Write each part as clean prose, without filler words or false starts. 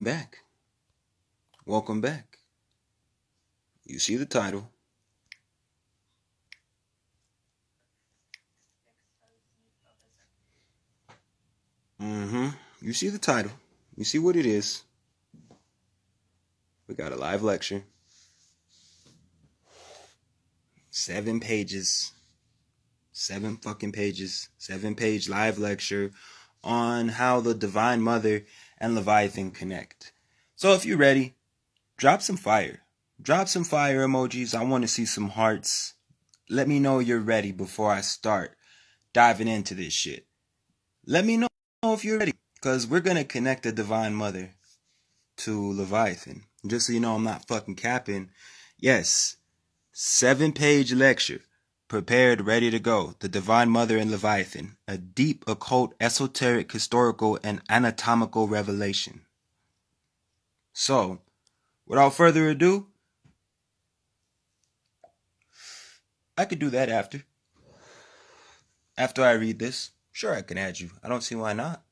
Back. Welcome back. You see the title. You see the title. You see what it is. We got a live lecture. 7 pages. 7 fucking pages. 7-page live lecture on how the Divine Mother and Leviathan connect. So if you're ready, drop some fire. Drop some fire emojis. I want to see some hearts. Let me know you're ready before I start diving into this shit. Let me know if you're ready, because we're going to connect the Divine Mother to Leviathan. Just so you know I'm not fucking capping. Yes, 7-page lecture. Prepared, ready to go. The Divine Mother and Leviathan. A deep, occult, esoteric, historical, and anatomical revelation. So, without further ado, I could do that after. After I read this. Sure, I can add you. I don't see why not.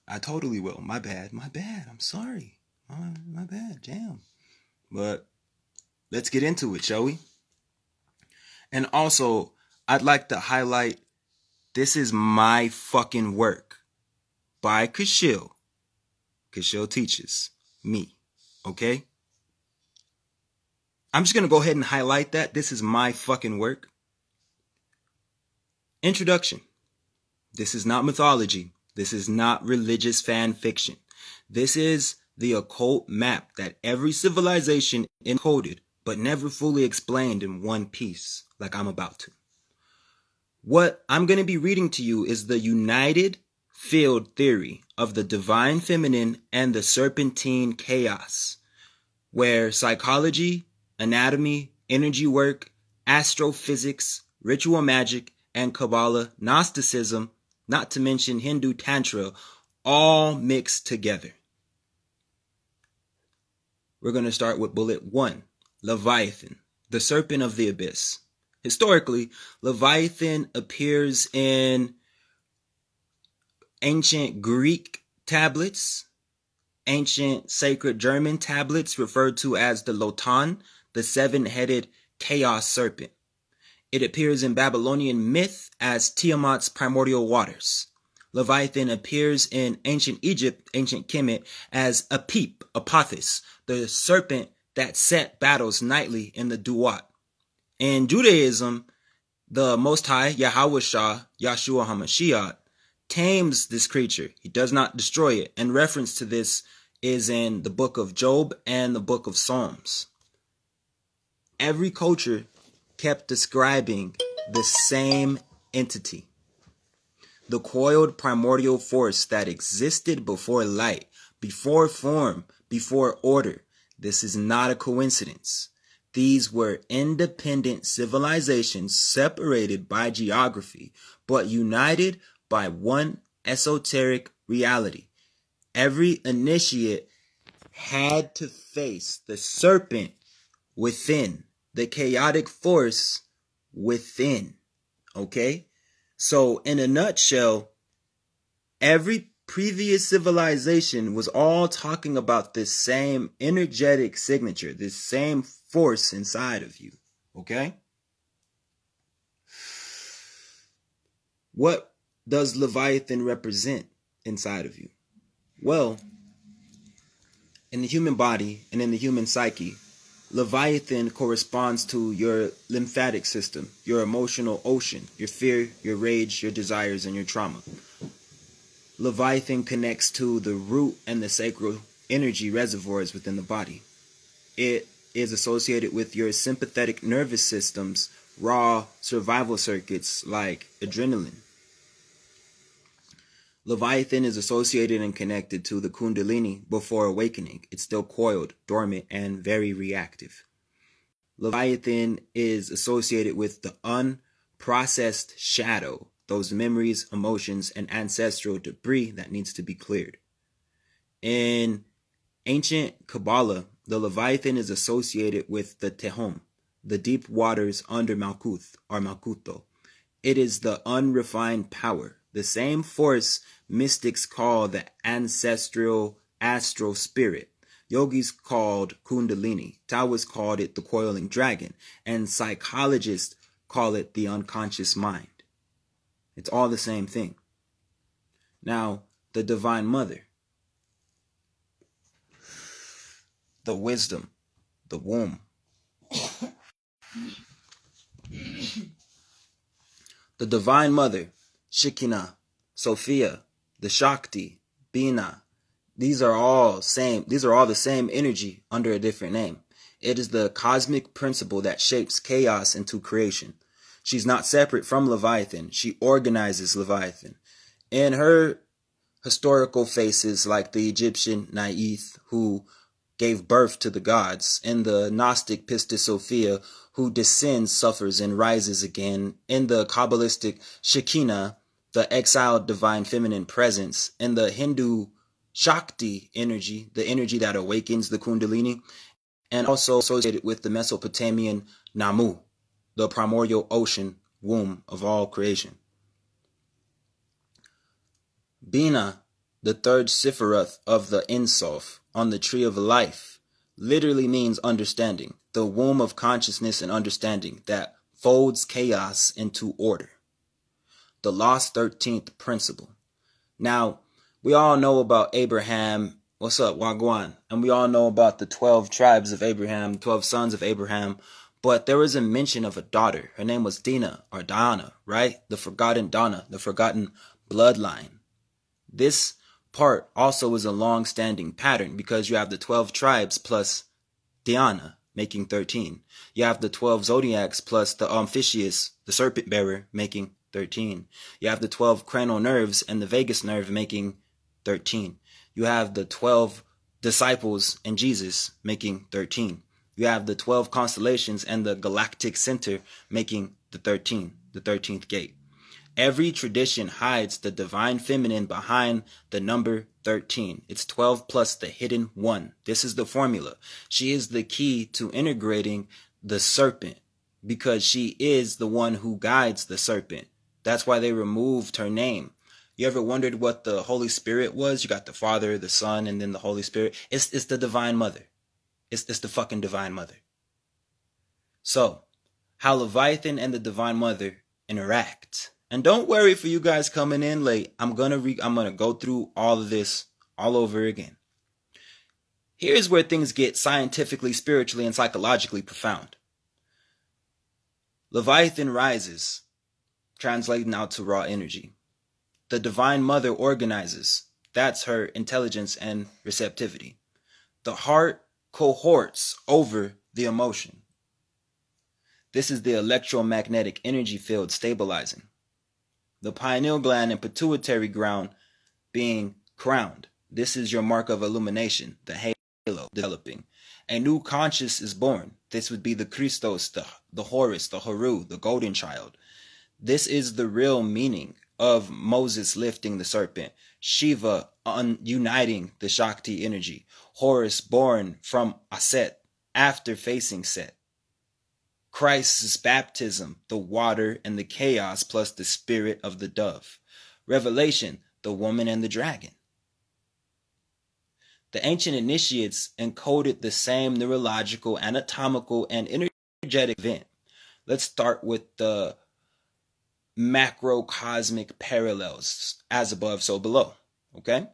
I totally will. My bad. I'm sorry. My bad. Damn. But let's get into it, shall we? And also, I'd like to highlight, this is my fucking work by Kashil. Kashil teaches me, okay? I'm just going to go ahead and highlight that. This is my fucking work. Introduction. This is not mythology. This is not religious fan fiction. This is the occult map that every civilization encoded but never fully explained in one piece, like I'm about to. What I'm going to be reading to you is the united field theory of the divine feminine and the serpentine chaos, where psychology, anatomy, energy work, astrophysics, ritual magic, and Kabbalah, Gnosticism, not to mention Hindu Tantra, all mixed together. We're going to start with bullet 1, Leviathan, the serpent of the abyss. Historically, Leviathan appears in ancient Greek tablets, ancient sacred German tablets referred to as the Lotan, the 7-headed chaos serpent. It appears in Babylonian myth as Tiamat's primordial waters. Leviathan appears in ancient Egypt, ancient Kemet, as Apep, Apophis, the serpent that set battles nightly in the Duat. In Judaism, the Most High, Yahweh Shah, Yahshua HaMashiach, tames this creature. He does not destroy it. And reference to this is in the book of Job and the book of Psalms. Every culture kept describing the same entity. The coiled primordial force that existed before light, before form, before order. This is not a coincidence. These were independent civilizations separated by geography, but united by one esoteric reality. Every initiate had to face the serpent within, the chaotic force within. Okay? So, in a nutshell, every previous civilization was all talking about this same energetic signature, this same force inside of you. Okay? What does Leviathan represent inside of you? Well, in the human body and in the human psyche, Leviathan corresponds to your lymphatic system, your emotional ocean, your fear, your rage, your desires, and your trauma. Leviathan connects to the root and the sacral energy reservoirs within the body. It is associated with your sympathetic nervous system's raw survival circuits like adrenaline. Leviathan is associated and connected to the Kundalini before awakening. It's still coiled, dormant, and very reactive. Leviathan is associated with the unprocessed shadow, those memories, emotions, and ancestral debris that needs to be cleared. In ancient Kabbalah, the Leviathan is associated with the Tehom, the deep waters under Malkuth, or Malkuto. It is the unrefined power, the same force mystics call the ancestral astral spirit. Yogis called Kundalini. Taoists called it the coiling dragon. And psychologists call it the unconscious mind. It's all the same thing. Now, the Divine Mother. The wisdom. The womb. The Divine Mother. Shekinah. Sophia. The Shakti. Bina. These are all the same energy under a different name. It is the cosmic principle that shapes chaos into creation. She's not separate from Leviathan. She organizes Leviathan. In her historical faces, like the Egyptian Neith, who gave birth to the gods, in the Gnostic Pistis Sophia, who descends, suffers, and rises again, in the Kabbalistic Shekinah, the exiled divine feminine presence, in the Hindu Shakti energy, the energy that awakens the Kundalini, and also associated with the Mesopotamian Namu, the primordial ocean womb of all creation. Bina, the third Sephiroth of the Ein Sof on the tree of life, literally means understanding, the womb of consciousness and understanding that folds chaos into order. The lost 13th principle. Now, we all know about Abraham. What's up, Wagwan? And we all know about the 12 tribes of Abraham, 12 sons of Abraham. But there was a mention of a daughter. Her name was Dinah or Diana, right? The forgotten Donna, the forgotten bloodline. This part also is a long-standing pattern because you have the 12 tribes plus Diana, making 13. You have the 12 zodiacs plus the Omphicius, the serpent bearer, making 13. You have the 12 cranial nerves and the vagus nerve, making 13. You have the 12 disciples and Jesus, making 13. You have the 12 constellations and the galactic center, making the 13th gate. Every tradition hides the divine feminine behind the number 13. It's 12 plus the hidden 1. This is the formula. She is the key to integrating the serpent because she is the one who guides the serpent. That's why they removed her name. You ever wondered what the Holy Spirit was? You got the Father, the Son, and then the Holy Spirit. It's the Divine Mother. It's the fucking Divine Mother. So, how Leviathan and the Divine Mother interact. And don't worry for you guys coming in late. I'm gonna go through all of this all over again. Here's where things get scientifically, spiritually, and psychologically profound. Leviathan rises, translating out to raw energy. The Divine Mother organizes. That's her intelligence and receptivity. The heart cohorts over the emotion. This is the electromagnetic energy field stabilizing. The pineal gland and pituitary gland being crowned. This is your mark of illumination, the halo developing. A new conscious is born. This would be the Christos, the Horus, the Haru, the golden child. This is the real meaning of Moses lifting the serpent, Shiva uniting the Shakti energy, Horus born from Aset after facing Set. Christ's baptism, the water and the chaos plus the spirit of the dove. Revelation, the woman and the dragon. The ancient initiates encoded the same neurological, anatomical, and energetic event. Let's start with the macrocosmic parallels, as above, so below. Okay?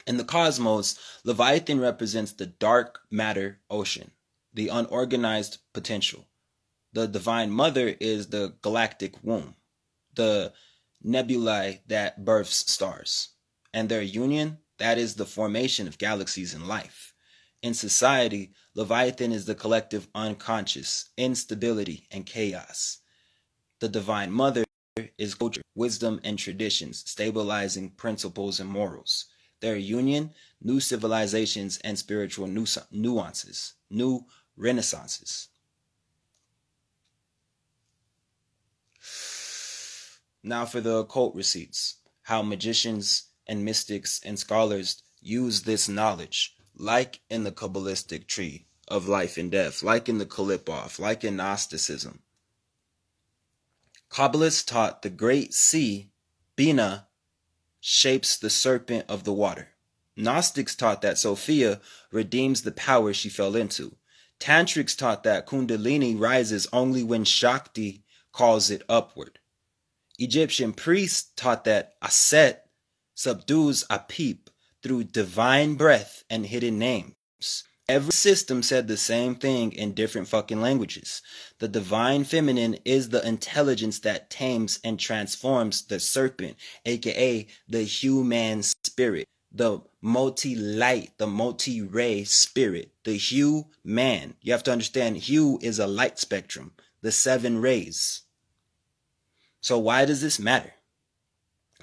In the cosmos, Leviathan represents the dark matter ocean, the unorganized potential. The Divine Mother is the galactic womb, the nebulae that births stars. And their union, that is the formation of galaxies and life. In society, Leviathan is the collective unconscious, instability, and chaos. The Divine Mother is culture, wisdom, and traditions, stabilizing principles and morals. Their union, new civilizations and spiritual nuances, new renaissances. Now for the occult receipts, how magicians and mystics and scholars use this knowledge, like in the Kabbalistic tree of life and death, like in the Kalipoff, like in Gnosticism. Kabbalists taught the great sea, Bina, shapes the serpent of the water. Gnostics taught that Sophia redeems the power she fell into. Tantrics taught that Kundalini rises only when Shakti calls it upward. Egyptian priests taught that Aset subdues Apip through divine breath and hidden names. Every system said the same thing in different fucking languages. The divine feminine is the intelligence that tames and transforms the serpent, aka the human spirit, the multi-light, the multi-ray spirit, the hue man. You have to understand, hue is a light spectrum, the 7 rays. So why does this matter?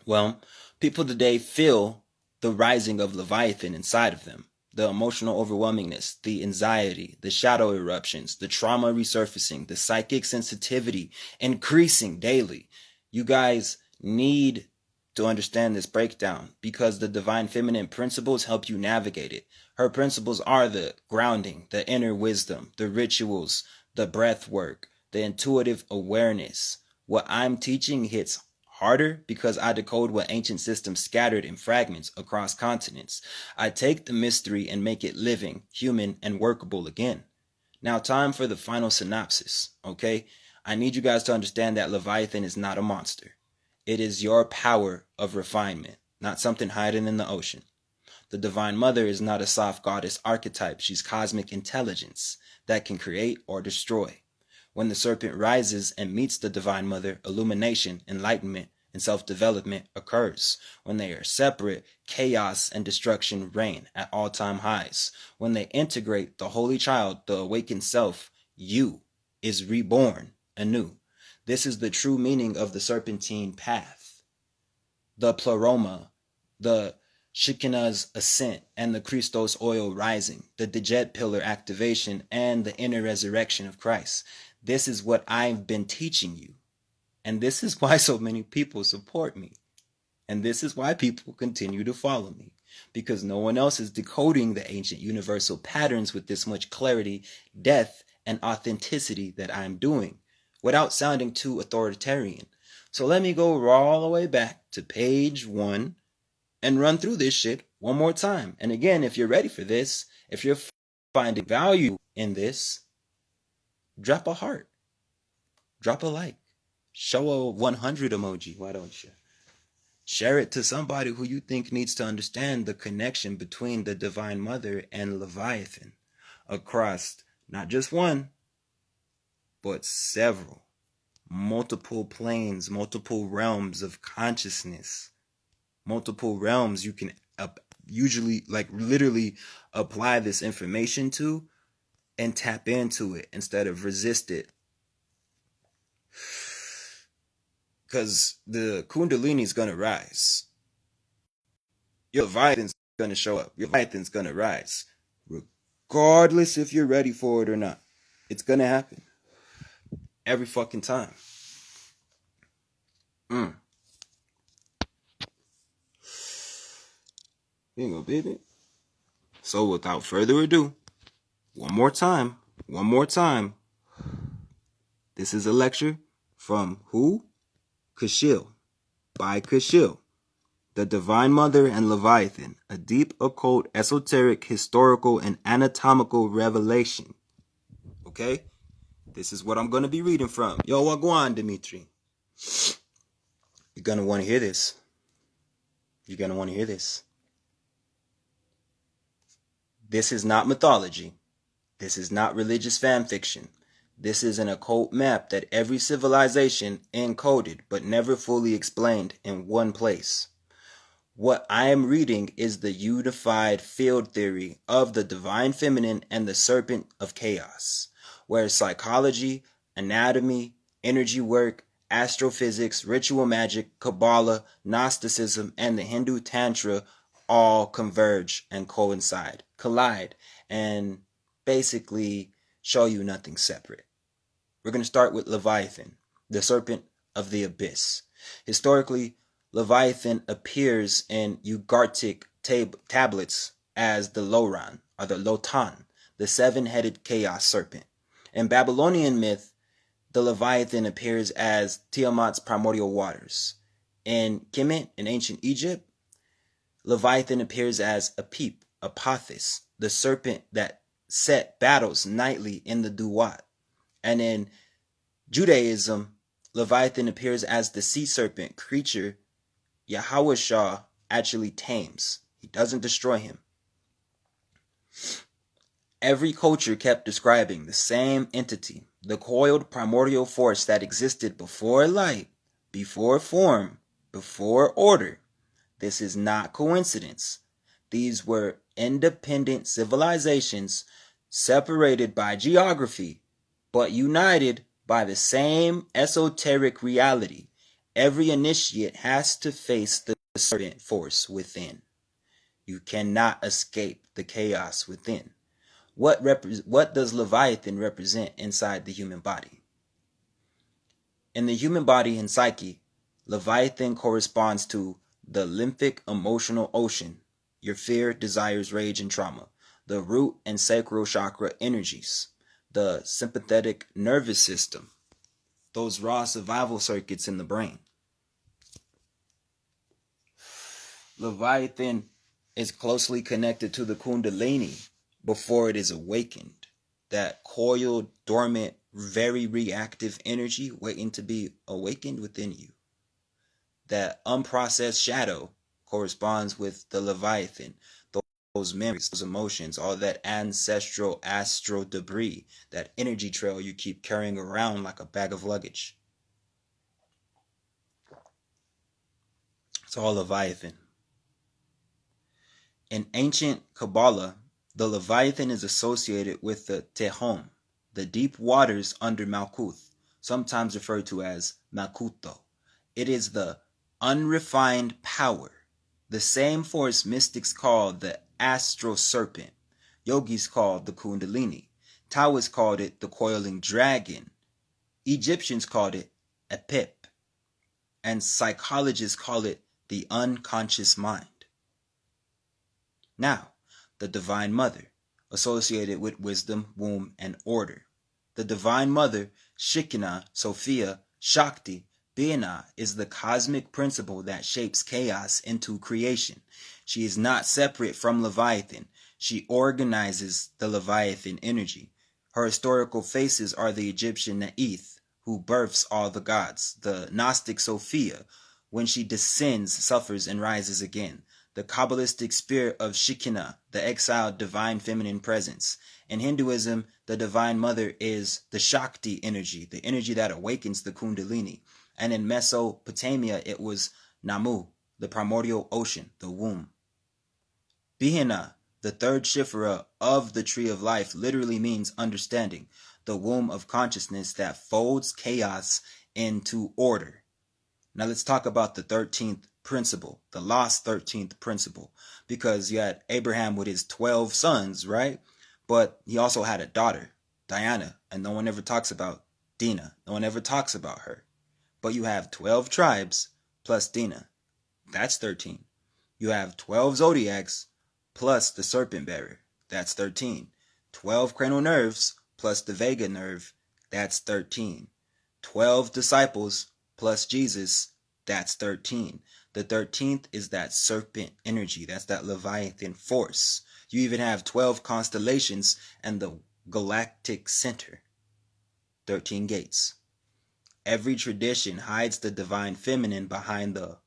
Well, people today feel the rising of Leviathan inside of them. The emotional overwhelmingness, the anxiety, the shadow eruptions, the trauma resurfacing, the psychic sensitivity increasing daily. You guys need to understand this breakdown because the divine feminine principles help you navigate it. Her principles are the grounding, the inner wisdom, the rituals, the breath work, the intuitive awareness. What I'm teaching hits harder because I decode what ancient systems scattered in fragments across continents. I take the mystery and make it living, human, and workable again. Now, time for the final synopsis, okay? I need you guys to understand that Leviathan is not a monster. It is your power of refinement, not something hiding in the ocean. The Divine Mother is not a soft goddess archetype. She's cosmic intelligence that can create or destroy. When the serpent rises and meets the Divine Mother, illumination, enlightenment, and self-development occurs. When they are separate, chaos and destruction reign at all-time highs. When they integrate the Holy Child, the awakened self, you, is reborn anew. This is the true meaning of the serpentine path. The pleroma, the Shekinah's ascent, and the Christos oil rising, the Dejet pillar activation, and the inner resurrection of Christ. This is what I've been teaching you. And this is why so many people support me. And this is why people continue to follow me. Because no one else is decoding the ancient universal patterns with this much clarity, depth, and authenticity that I'm doing, without sounding too authoritarian. So let me go all the way back to page 1 and run through this shit one more time. And again, if you're ready for this, if you're finding value in this, drop a heart, drop a like, show a 100 emoji, why don't you? Share it to somebody who you think needs to understand the connection between the Divine Mother and Leviathan across not just one, but several, multiple planes, multiple realms of consciousness, multiple realms you can usually, like, literally apply this information to and tap into it instead of resist it. Because the Kundalini is going to rise. Your Leviathan's going to show up. Your Leviathan's going to rise. Regardless if you're ready for it or not. It's going to happen. Every fucking time. Bingo, baby. So without further ado, one more time. This is a lecture from who? Kashil. By Kashil. The Divine Mother and Leviathan. A deep, occult, esoteric, historical, and anatomical revelation. Okay? This is what I'm going to be reading from. Yo, wagwan, Dimitri. You're going to want to hear this. This is not mythology. This is not religious fan fiction. This is an occult map that every civilization encoded but never fully explained in one place. What I am reading is the unified field theory of the Divine Feminine and the Serpent of Chaos, where psychology, anatomy, energy work, astrophysics, ritual magic, Kabbalah, Gnosticism, and the Hindu Tantra all converge and collide, and basically show you nothing separate. We're going to start with Leviathan, the serpent of the abyss. Historically, Leviathan appears in Ugartic tablets as the Loran, or the Lotan, the 7-headed chaos serpent. In Babylonian myth, the Leviathan appears as Tiamat's primordial waters. In Kemet, in ancient Egypt, Leviathan appears as a peep, Apophis, the serpent that set battles nightly in the Duat. And in Judaism, Leviathan appears as the sea serpent creature Yahweh actually tames. He doesn't destroy him. Every culture kept describing the same entity, the coiled primordial force that existed before light, before form, before order. This is not coincidence. These were independent civilizations separated by geography, but united by the same esoteric reality. Every initiate has to face the serpent force within. You cannot escape the chaos within. What does Leviathan represent inside the human body? In the human body and psyche, Leviathan corresponds to the lymphic emotional ocean, your fear, desires, rage, and trauma, the root and sacral chakra energies, the sympathetic nervous system, those raw survival circuits in the brain. Leviathan is closely connected to the Kundalini before it is awakened. That coiled, dormant, very reactive energy waiting to be awakened within you. That unprocessed shadow corresponds with the Leviathan. Those memories, those emotions, all that ancestral astral debris, that energy trail you keep carrying around like a bag of luggage. It's all Leviathan. In ancient Kabbalah, the Leviathan is associated with the Tehom, the deep waters under Malkuth, sometimes referred to as Malkuto. It is the unrefined power, the same force mystics call the astral serpent, yogis called the Kundalini, Taoists called it the coiling dragon, Egyptians called it Epip, and psychologists call it the unconscious mind. Now, the Divine Mother, associated with wisdom, womb, and order. The Divine Mother, Shekinah, Sophia, Shakti, Binah, is the cosmic principle that shapes chaos into creation. She is not separate from Leviathan. She organizes the Leviathan energy. Her historical faces are the Egyptian Neith, who births all the gods. The Gnostic Sophia, when she descends, suffers, and rises again. The Kabbalistic spirit of Shekinah, the exiled divine feminine presence. In Hinduism, the Divine Mother is the Shakti energy, the energy that awakens the Kundalini. And in Mesopotamia, it was Namu, the primordial ocean, the womb. Bihina, the third Shifra of the Tree of Life, literally means understanding, the womb of consciousness that folds chaos into order. Now let's talk about the 13th principle, the lost 13th principle, because you had Abraham with his 12 sons, right? But he also had a daughter, Diana, and no one ever talks about Dinah. No one ever talks about her. But you have 12 tribes plus Dinah. That's 13. You have 12 zodiacs plus the serpent bearer. That's 13. 12 cranial nerves plus the vagus nerve. That's 13. 12 disciples plus Jesus, that's 13. The 13th is that serpent energy. That's that Leviathan force. You even have 12 constellations and the galactic center. 13 gates. Every tradition hides the divine feminine behind the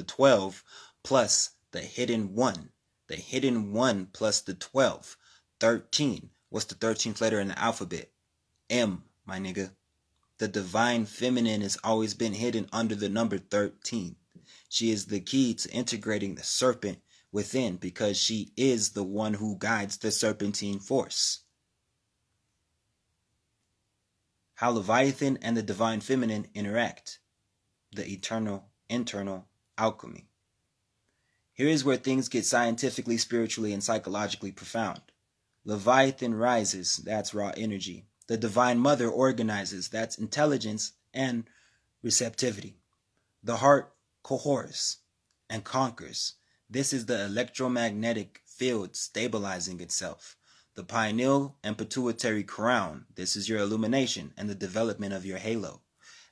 12 plus the hidden one. The hidden one plus the 12. 13. What's the 13th letter in the alphabet? M, my nigga. The divine feminine has always been hidden under the number 13. She is the key to integrating the serpent within because she is the one who guides the serpentine force. How Leviathan and the divine feminine interact. The eternal, internal alchemy. Here is where things get scientifically, spiritually, and psychologically profound. Leviathan rises, that's raw energy. The Divine Mother organizes, that's intelligence and receptivity. The heart cohores and conquers. This is the electromagnetic field stabilizing itself. The pineal and pituitary crown, this is your illumination and the development of your halo.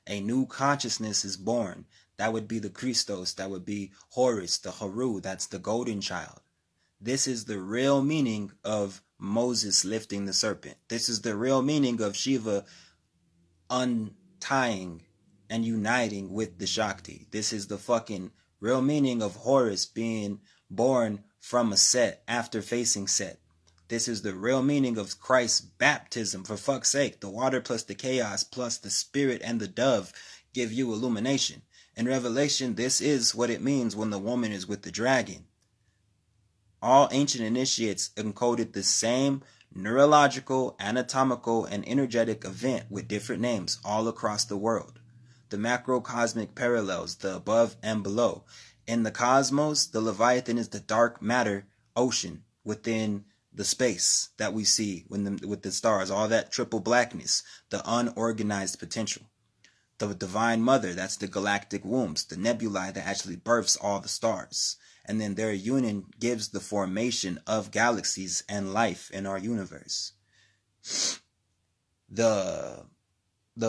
A new consciousness is born. That would be the Christos. That would be Horus, the Haru. That's the golden child. This is the real meaning of Moses lifting the serpent. This is the real meaning of Shiva untying and uniting with the Shakti. This is the fucking real meaning of Horus being born from a Set after facing Set. This is the real meaning of Christ's baptism. For fuck's sake, the water plus the chaos plus the spirit and the dove give you illumination. In Revelation, this is what it means when the woman is with the dragon. All ancient initiates encoded the same neurological, anatomical, and energetic event with different names all across the world. The macrocosmic parallels, the above and below. In the cosmos, the Leviathan is the dark matter ocean within the space that we see with the stars, all that triple blackness, the unorganized potential. The Divine Mother, that's the galactic wombs, the nebulae that actually births all the stars. And then their union gives the formation of galaxies and life in our universe. The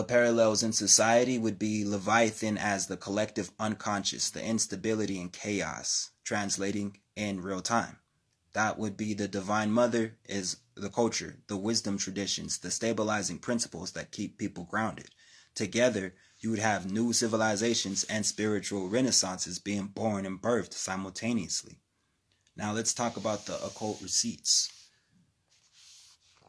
parallels in society would be Leviathan as the collective unconscious, the instability and chaos, translating in real time. That would be the Divine Mother is the culture, the wisdom traditions, the stabilizing principles that keep people grounded. Together, you would have new civilizations and spiritual renaissances being born and birthed simultaneously. Now let's talk about the occult receipts.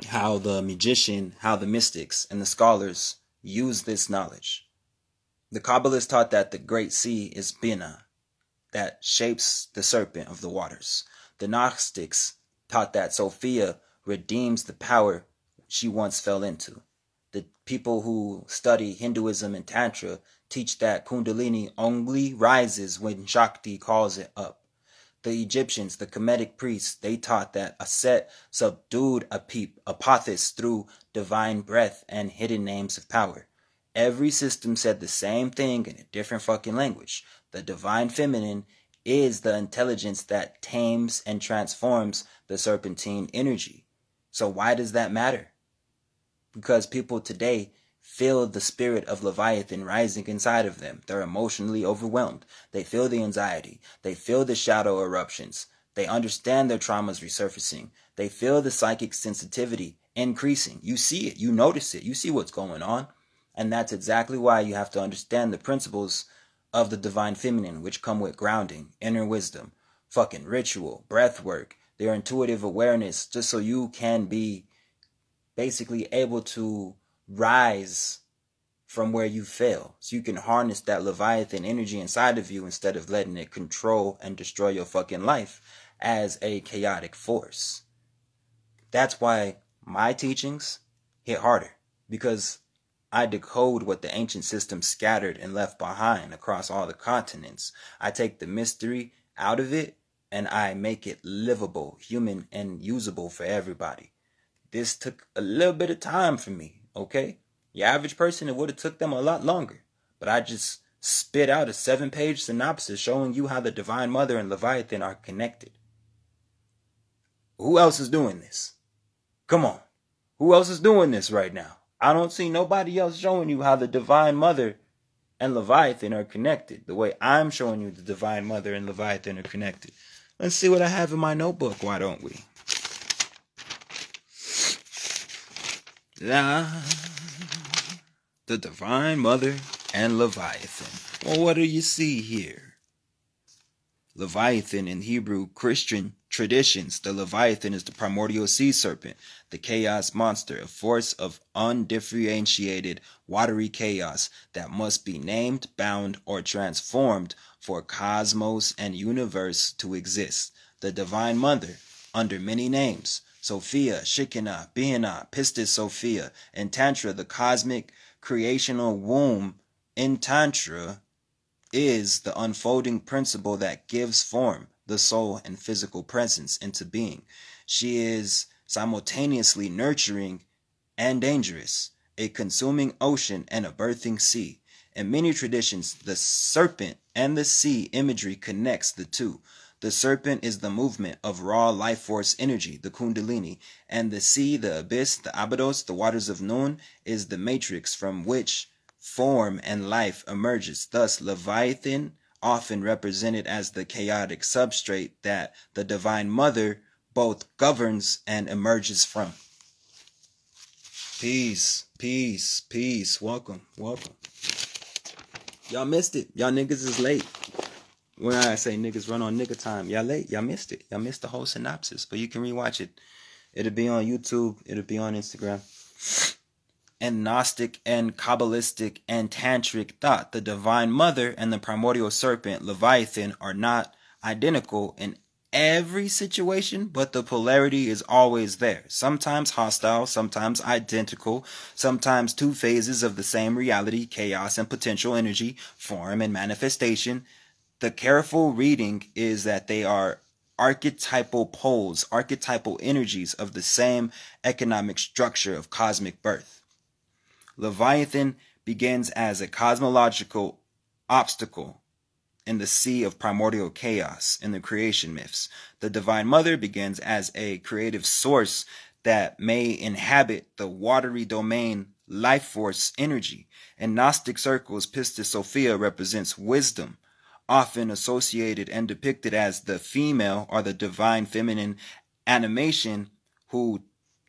How the magician, how the mystics and the scholars use this knowledge. The Kabbalists taught that the Great Sea is Bina, that shapes the serpent of the waters. The Gnostics taught that Sophia redeems the power she once fell into. The people who study Hinduism and Tantra teach that Kundalini only rises when Shakti calls it up. The Egyptians, the Kemetic priests, they taught that a Set subdued Apophis through divine breath and hidden names of power. Every system said the same thing in a different fucking language. The divine feminine is the intelligence that tames and transforms the serpentine energy. So why does that matter? Because people today feel the spirit of Leviathan rising inside of them. They're emotionally overwhelmed. They feel the anxiety. They feel the shadow eruptions. They understand their traumas resurfacing. They feel the psychic sensitivity increasing. You see it. You notice it. You see what's going on. And that's exactly why you have to understand the principles of the divine feminine, which come with grounding, inner wisdom, fucking ritual, breath work, their intuitive awareness, just so you can be basically able to rise from where you fell. So you can harness that Leviathan energy inside of you instead of letting it control and destroy your fucking life as a chaotic force. That's why my teachings hit harder, because I decode what the ancient systems scattered and left behind across all the continents. I take the mystery out of it and I make it livable, human, and usable for everybody. This took a little bit of time for me, okay? The average person, it would have took them a lot longer. But I just spit out a 7-page synopsis showing you how the Divine Mother and Leviathan are connected. Who else is doing this? Come on. Who else is doing this right now? I don't see nobody else showing you how the Divine Mother and Leviathan are connected the way I'm showing you the Divine Mother and Leviathan are connected. Let's see what I have in my notebook, why don't we? The Divine Mother and Leviathan. Well, what do you see here? Leviathan in Hebrew Christian traditions. The Leviathan is the primordial sea serpent, the chaos monster, a force of undifferentiated watery chaos that must be named, bound, or transformed for cosmos and universe to exist. The Divine Mother, under many names, Sophia, Shekinah, Bina, Pistis Sophia. In Tantra, the cosmic creational womb in Tantra is the unfolding principle that gives form, the soul, and physical presence into being. She is simultaneously nurturing and dangerous, a consuming ocean and a birthing sea. In many traditions, the serpent and the sea imagery connects the two. The serpent is the movement of raw life force energy, the Kundalini, and the sea, the abyss, the Abydos, the waters of Nun, is the matrix from which form and life emerges. Thus, Leviathan, often represented as the chaotic substrate that the Divine Mother both governs and emerges from. Peace, peace, peace. Welcome, welcome. Y'all missed it. Y'all niggas is late. When I say niggas run on nigga time, y'all late. Y'all missed it. Y'all missed the whole synopsis, but you can rewatch it. It'll be on YouTube. It'll be on Instagram. And Gnostic and Kabbalistic and Tantric thought, the Divine Mother and the primordial serpent Leviathan are not identical in every situation, but the polarity is always there. Sometimes hostile, sometimes identical, sometimes two phases of the same reality, chaos and potential energy, form and manifestation. The careful reading is that they are archetypal poles, archetypal energies of the same economic structure of cosmic birth. Leviathan begins as a cosmological obstacle in the sea of primordial chaos in the creation myths. The Divine Mother begins as a creative source that may inhabit the watery domain life force energy. In Gnostic circles, Pistis Sophia represents wisdom, often associated and depicted as the female or the divine feminine animation who,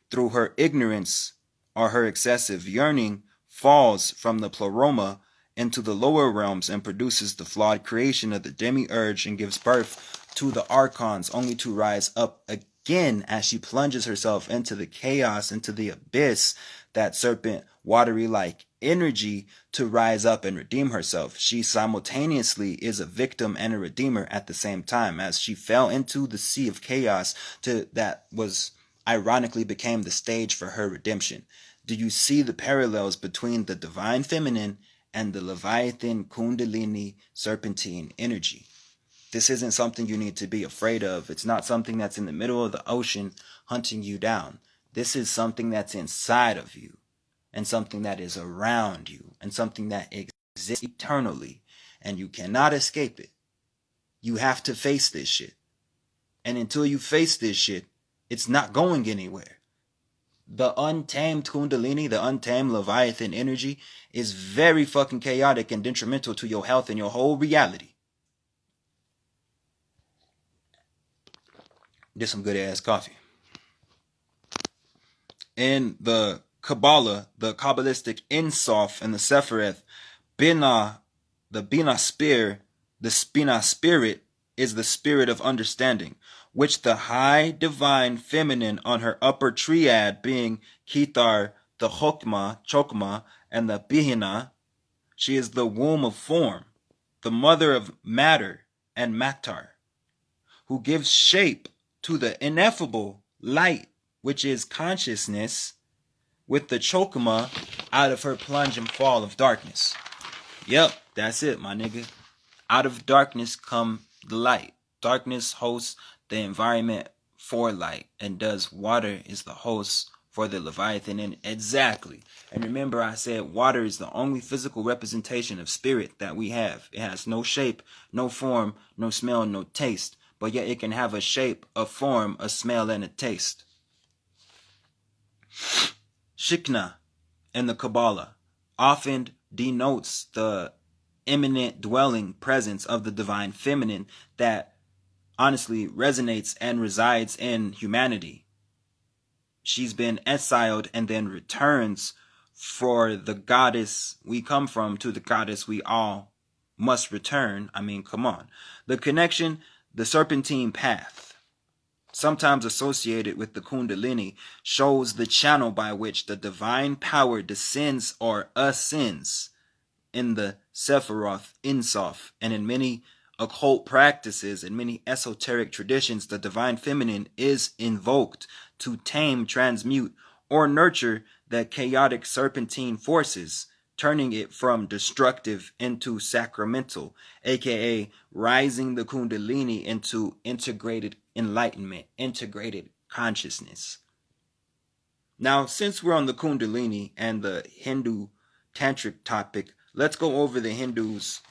through her ignorance or her excessive yearning, falls from the pleroma into the lower realms and produces the flawed creation of the demiurge and gives birth to the archons, only to rise up again as she plunges herself into the chaos, into the abyss, that serpent watery-like energy, to rise up and redeem herself. She simultaneously is a victim and a redeemer at the same time, as she fell into the sea of chaos that was ironically became the stage for her redemption. Do you see the parallels between the divine feminine and the Leviathan Kundalini serpentine energy? This isn't something you need to be afraid of. It's not something that's in the middle of the ocean hunting you down. This is something that's inside of you, and something that is around you, and something that exists eternally, and you cannot escape it. You have to face this shit. And until you face this shit, it's not going anywhere. The untamed Kundalini, the untamed Leviathan energy is very fucking chaotic and detrimental to your health and your whole reality. Did some good ass coffee. In the Kabbalah, the Kabbalistic Insof and the Sephareth, Binah, the Binah spirit is the spirit of understanding, which the high divine feminine on her upper triad being Kithar, the Chokmah, and the Bihina, she is the womb of form, the mother of matter and Maktar, who gives shape to the ineffable light, which is consciousness, with the Chokmah out of her plunge and fall of darkness. Yep, that's it, my nigga. Out of darkness come the light. Darkness hosts the environment for light, and thus water is the host for the Leviathan. And exactly. And remember, I said water is the only physical representation of spirit that we have. It has no shape, no form, no smell, no taste, but yet it can have a shape, a form, a smell, and a taste. Shikna in the Kabbalah often denotes the immanent dwelling presence of the divine feminine that honestly resonates and resides in humanity. She's been exiled and then returns for the goddess we come from to the goddess we all must return. I mean, come on. The connection, the serpentine path, sometimes associated with the Kundalini, shows the channel by which the divine power descends or ascends. In the Sephiroth Insof and in many occult practices and many esoteric traditions, the divine feminine is invoked to tame, transmute, or nurture the chaotic serpentine forces, turning it from destructive into sacramental, aka rising the Kundalini into integrated enlightenment, integrated consciousness. Now, since we're on the Kundalini and the Hindu tantric topic, let's go over the Hindus'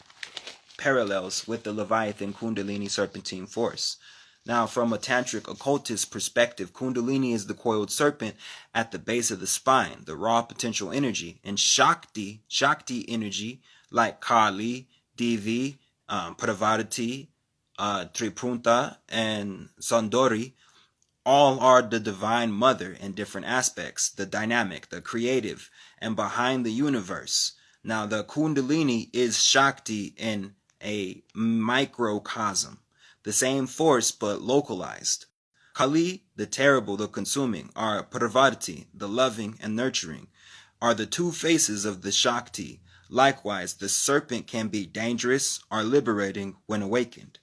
parallels with the Leviathan Kundalini serpentine force. Now, from a tantric occultist perspective, Kundalini is the coiled serpent at the base of the spine, the raw potential energy, and Shakti energy, like Kali, Devi, Parvati, Tripunta, and Sundari, all are the divine mother in different aspects, the dynamic, the creative, and behind the universe. Now, the Kundalini is Shakti in a microcosm, the same force but localized. Kali, the terrible, the consuming, are Parvati, the loving and nurturing, are the two faces of the Shakti. Likewise, the serpent can be dangerous or liberating when awakened.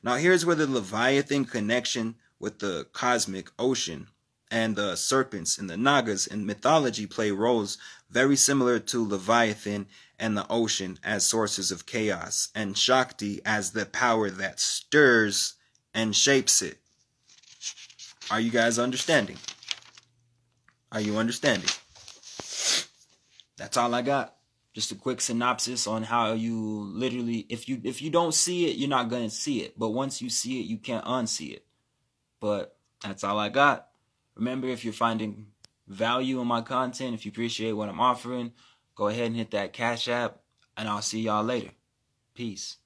Now, here's where the leviathan connection with the cosmic ocean and the serpents and the nagas in mythology play roles very similar to leviathan and the ocean as sources of chaos, and Shakti as the power that stirs and shapes it. Are you guys understanding? Are you understanding? That's all I got. Just a quick synopsis on how you literally, if you don't see it, you're not going to see it. But once you see it, you can't unsee it. But that's all I got. Remember, if you're finding value in my content, if you appreciate what I'm offering, go ahead and hit that Cash App, and I'll see y'all later. Peace.